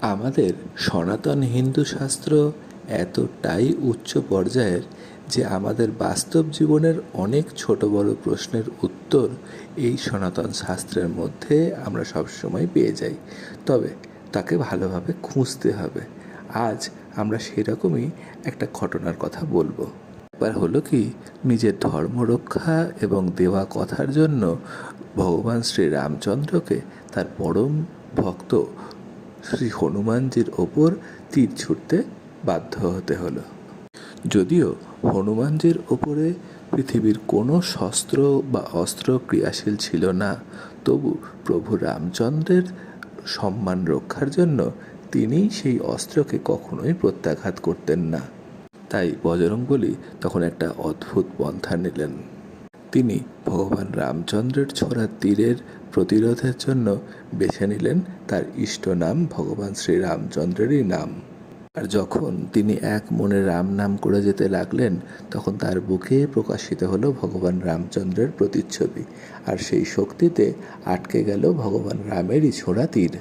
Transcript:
আমাদের সনাতন হিন্দু শাস্ত্র এতটাই উচ্চ পর্যায়ের যে আমাদের বাস্তব জীবনের অনেক ছোট বড় প্রশ্নের উত্তর এই সনাতন শাস্ত্রের মধ্যে আমরা সবসময় পেয়ে যাই। তবে তাকে ভালোভাবে খুঁজতে হবে। আজ আমরা সেরকমই একটা ঘটনার কথা বলবো। একবার হলো কি, নিজের ধর্ম রক্ষা এবং দেওয়া কথার জন্য ভগবান শ্রী রামচন্দ্রকে তার পরম ভক্ত শ্রী হনুমানজির ওপর তীর ছুঁড়তে বাধ্য হতে হলো। যদিও হনুমানজির ওপরে পৃথিবীর কোনো শস্ত্র বা অস্ত্র ক্রিয়াশীল ছিল না, তবু প্রভু রামচন্দ্রের সম্মান রক্ষার জন্য তিনি সেই অস্ত্রকে কখনোই প্রত্যাঘাত করতেন না। তাই বজরংবলী তখন একটা অদ্ভুত পন্থা নিলেন। তিনি ভগবান রামচন্দ্রের ছোড়া তীরের প্রতিরোধের জন্য বেছে নিলেন তার ইষ্ট নাম ভগবান শ্রীরামচন্দ্রেরই নাম। আর যখন তিনি এক মনে রাম নাম করে যেতে লাগলেন, তখন তার বুকে প্রকাশিত হলো ভগবান রামচন্দ্রের প্রতিচ্ছবি, আর সেই শক্তিতে আটকে গেল ভগবান রামেরই ছোড়া তীর।